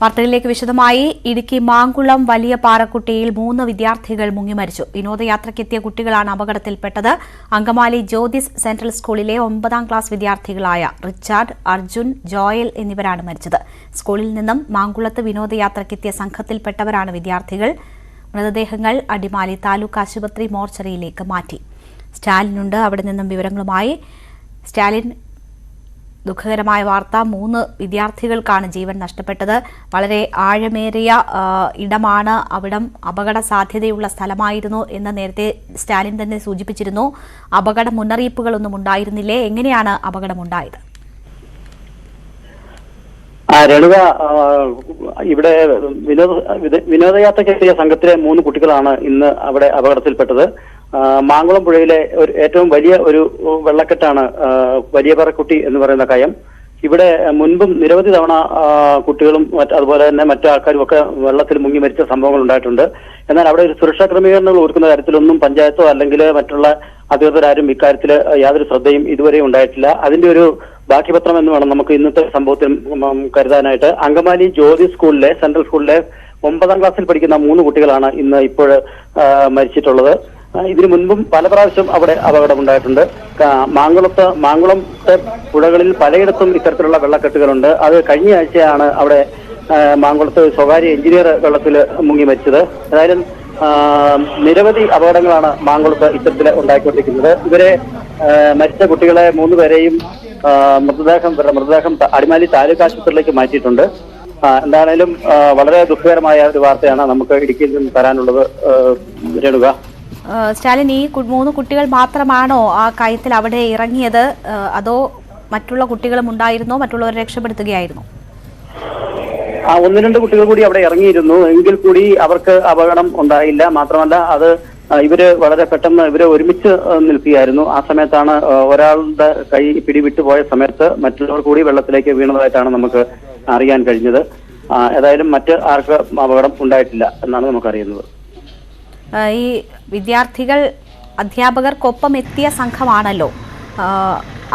വാർത്തകളിലേക്ക് വിശദമായി. ഇടുക്കി മാങ്കുളം വലിയ പാറക്കുട്ടിയിൽ 3 വിദ്യാർത്ഥികൾ മുങ്ങിമരിച്ചു. വിനോദയാത്രയ്ക്കെത്തിയ കുട്ടികളാണ് അപകടത്തിൽപ്പെട്ടത്. അങ്കമാലി ജ്യോതിസ് സെൻട്രൽ സ്കൂളിലെ 9ാം ക്ലാസ് വിദ്യാർത്ഥികളായ റിച്ചാർഡ്, അർജുൻ, ജോയൽ എന്നിവരാണ് മരിച്ചത്. സ്കൂളിൽ നിന്നും മാങ്കുളത്ത് വിനോദയാത്രയ്ക്കെത്തിയ സംഘത്തിൽപ്പെട്ടവരാണ് വിദ്യാർത്ഥികൾ. മൃതദേഹങ്ങൾ അടിമാലി താലൂക്ക് ആശുപത്രി മോർച്ചറിയിലേക്ക് മാറ്റി. സ്റ്റാലിനുണ്ട് അവിടെ നിന്നും വിവരങ്ങളുമായി. സ്റ്റാലിൻ, ദുഃഖകരമായ വാർത്ത, 3 വിദ്യാർത്ഥികൾക്കാണ് ജീവൻ നഷ്ടപ്പെട്ടത്. വളരെ ആഴമേറിയ ഇടമാണ്, അവിടം അപകട സാധ്യതയുള്ള സ്ഥലമായിരുന്നു എന്ന് നേരത്തെ സ്റ്റാലിൻ തന്നെ സൂചിപ്പിച്ചിരുന്നു. അപകട മുന്നറിയിപ്പുകളൊന്നും ഉണ്ടായിരുന്നില്ലേ? എങ്ങനെയാണ് അപകടമുണ്ടായത്? രേണുക, ഇവിടെ വിനോദയാത്രയ്ക്കെത്തിയ സംഘത്തിലെ 3 കുട്ടികളാണ് ഇന്ന് അവിടെ അപകടത്തിൽപ്പെട്ടത്. മാങ്കുളം പുഴയിലെ ഏറ്റവും വലിയ ഒരു വെള്ളക്കെട്ടാണ് വലിയ പാറക്കുട്ടി എന്ന് പറയുന്ന കയം. ഇവിടെ മുൻപും നിരവധി തവണ കുട്ടികളും അതുപോലെ തന്നെ മറ്റു ആൾക്കാരും ഒക്കെ വെള്ളത്തിൽ മുങ്ങി മരിച്ച സംഭവങ്ങൾ ഉണ്ടായിട്ടുണ്ട്. എന്നാൽ അവിടെ ഒരു സുരക്ഷാ ക്രമീകരണങ്ങൾ ഒരുക്കുന്ന കാര്യത്തിലൊന്നും പഞ്ചായത്തോ അല്ലെങ്കിൽ മറ്റുള്ള അധികൃതരാരും ഇക്കാര്യത്തിൽ യാതൊരു ശ്രദ്ധയും ഇതുവരെ ഉണ്ടായിട്ടില്ല. അതിന്റെ ഒരു ബാക്കിപത്രം എന്ന് വേണം നമുക്ക് ഇന്നത്തെ സംഭവത്തിൽ കരുതാനായിട്ട്. അങ്കമാലി ജ്യോതി സ്കൂളിലെ സെൻട്രൽ സ്കൂളിലെ 9ാം ക്ലാസ്സിൽ പഠിക്കുന്ന 3 കുട്ടികളാണ് ഇന്ന് ഇപ്പോൾ മരിച്ചിട്ടുള്ളത്. ഇതിനു മുൻപും പല പ്രാവശ്യം അവിടെ അപകടമുണ്ടായിട്ടുണ്ട്. മാങ്കുളത്തെ പുഴകളിൽ പലയിടത്തും ഇത്തരത്തിലുള്ള വെള്ളക്കെട്ടുകളുണ്ട്. അത് കഴിഞ്ഞ ആഴ്ചയാണ് അവിടെ മാങ്കുളത്ത് സ്വകാര്യ എഞ്ചിനീയർ വെള്ളത്തിൽ മുങ്ങി മരിച്ചത്. ഏതായാലും നിരവധി അപകടങ്ങളാണ് മാങ്കുളത്ത് ഇത്തരത്തിൽ ഉണ്ടായിക്കൊണ്ടിരിക്കുന്നത്. ഇവരെ മരിച്ച കുട്ടികളെ 3 പേരെയും മൃതദേഹം അടിമാലി താലൂക്ക് ആശുപത്രിയിലേക്ക് മാറ്റിയിട്ടുണ്ട്. എന്താണേലും വളരെ ദുഃഖകരമായ ഒരു വാർത്തയാണ് നമുക്ക് ഇടുക്കിയിൽ നിന്ന് തരാനുള്ളത്. രേണുക, സ്റ്റാലിൻ, ഈ 3 കുട്ടികൾ മാത്രമാണോ ആ കയത്തിൽ അവിടെ ഇറങ്ങിയത്, അതോ മറ്റുള്ള കുട്ടികളും ഉണ്ടായിരുന്നോ? മറ്റുള്ളവരെ രക്ഷപ്പെടുത്തുകയായിരുന്നു? 1-2 കുട്ടികൾ കൂടി അവിടെ ഇറങ്ങിയിരുന്നു. എങ്കിൽ കൂടി അവർക്ക് അപകടം ഉണ്ടായില്ല. മാത്രമല്ല, അത് ഇവര് വളരെ പെട്ടെന്ന് ഇവര് ഒരുമിച്ച് നിൽക്കുകയായിരുന്നു. ആ സമയത്താണ് ഒരാളുടെ കൈ പിടിവിട്ടു പോയ സമയത്ത് മറ്റുള്ളവർ കൂടി വെള്ളത്തിലേക്ക് വീണതായിട്ടാണ് നമുക്ക് അറിയാൻ കഴിഞ്ഞത്. ഏതായാലും മറ്റ് ആർക്ക് അപകടം ഉണ്ടായിട്ടില്ല എന്നാണ് നമുക്കറിയുന്നത്. ഈ വിദ്യാർത്ഥികൾ അധ്യാപകർക്കൊപ്പം എത്തിയ സംഘമാണല്ലോ.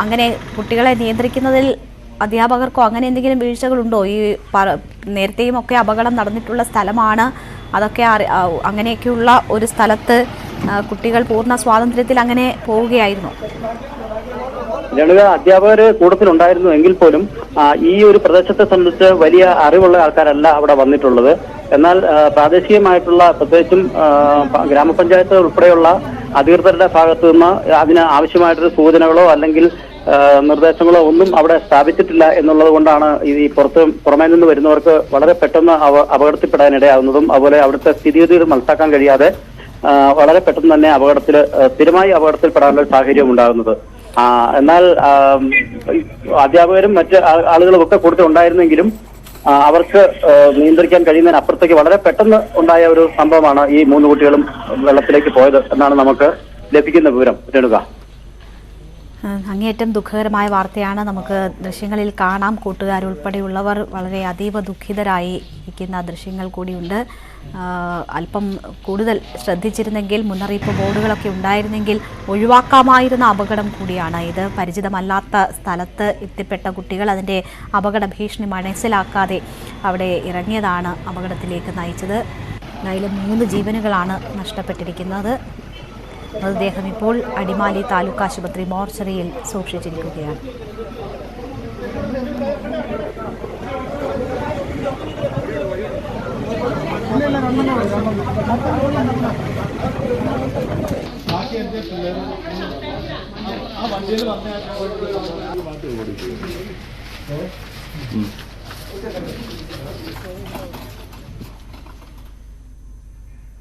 അങ്ങനെ കുട്ടികളെ നിയന്ത്രിക്കുന്നതിൽ അധ്യാപകർക്കോ അങ്ങനെ എന്തെങ്കിലും വീഴ്ചകളുണ്ടോ? ഈ നേരത്തെയും ഒക്കെ അപകടം നടന്നിട്ടുള്ള സ്ഥലമാണ്. അതൊക്കെ അങ്ങനെയൊക്കെയുള്ള ഒരു സ്ഥലത്ത് കുട്ടികൾ പൂർണ്ണ സ്വാതന്ത്ര്യത്തിൽ അങ്ങനെ പോവുകയായിരുന്നു. രേണുക, അധ്യാപകർ കൂട്ടത്തിലുണ്ടായിരുന്നു എങ്കിൽ പോലും ഈ ഒരു പ്രദേശത്തെ സംബന്ധിച്ച് വലിയ അറിവുള്ള ആൾക്കാരല്ല അവിടെ വന്നിട്ടുള്ളത്. എന്നാൽ പ്രാദേശികമായിട്ടുള്ള, പ്രത്യേകിച്ചും ഗ്രാമപഞ്ചായത്ത് ഉൾപ്പെടെയുള്ള അധികൃതരുടെ ഭാഗത്തു നിന്ന് അതിന് ആവശ്യമായിട്ടൊരു സൂചനകളോ അല്ലെങ്കിൽ നിർദ്ദേശങ്ങളോ ഒന്നും അവിടെ സ്ഥാപിച്ചിട്ടില്ല എന്നുള്ളത് കൊണ്ടാണ് ഈ പുറമേ നിന്ന് വരുന്നവർക്ക് വളരെ പെട്ടെന്ന് അപകടത്തിൽപ്പെടാനിടയാകുന്നതും അതുപോലെ അവിടുത്തെ സ്ഥിതിഗതികൾ മനസ്സിലാക്കാൻ കഴിയാതെ വളരെ പെട്ടെന്ന് തന്നെ സ്ഥിരമായി അപകടത്തിൽപ്പെടാനുള്ള സാഹചര്യം ഉണ്ടാകുന്നത്. എന്നാൽ അധ്യാപകരും മറ്റ് ആളുകളും ഒക്കെ കൂട്ടത്തിലുണ്ടായിരുന്നെങ്കിലും അവർക്ക് നിയന്ത്രിക്കാൻ കഴിയുന്നതിനപ്പുറത്തേക്ക് വളരെ പെട്ടെന്ന് ഉണ്ടായ ഒരു സംഭവമാണ് ഈ 3 കുട്ടികളും വെള്ളത്തിലേക്ക് പോയത് എന്നാണ് നമുക്ക് ലഭിക്കുന്ന വിവരം. രേണുക, അങ്ങേയറ്റം ദുഃഖകരമായ വാർത്തയാണ്. നമുക്ക് ദൃശ്യങ്ങളിൽ കാണാം. കൂട്ടുകാരുൾപ്പെടെയുള്ളവർ വളരെ അതീവ ദുഃഖിതരായി ഇരിക്കുന്ന ദൃശ്യങ്ങൾ കൂടിയുണ്ട്. അല്പം കൂടുതൽ ശ്രദ്ധിച്ചിരുന്നെങ്കിൽ, മുന്നറിയിപ്പ് ബോർഡുകളൊക്കെ ഉണ്ടായിരുന്നെങ്കിൽ ഒഴിവാക്കാമായിരുന്ന അപകടം കൂടിയാണ് ഇത്. പരിചിതമല്ലാത്ത സ്ഥലത്ത് എത്തിപ്പെട്ട കുട്ടികൾ അതിൻ്റെ അപകട ഭീഷണി മനസ്സിലാക്കാതെ അവിടെ ഇറങ്ങിയതാണ് അപകടത്തിലേക്ക് നയിച്ചത്. എന്തായാലും 3 ജീവനുകളാണ് നഷ്ടപ്പെട്ടിരിക്കുന്നത്. മൃതദേഹം ഇപ്പോൾ അടിമാലി താലൂക്ക് ആശുപത്രി മോർച്ചറിയിൽ സൂക്ഷിച്ചിരിക്കുകയാണ്.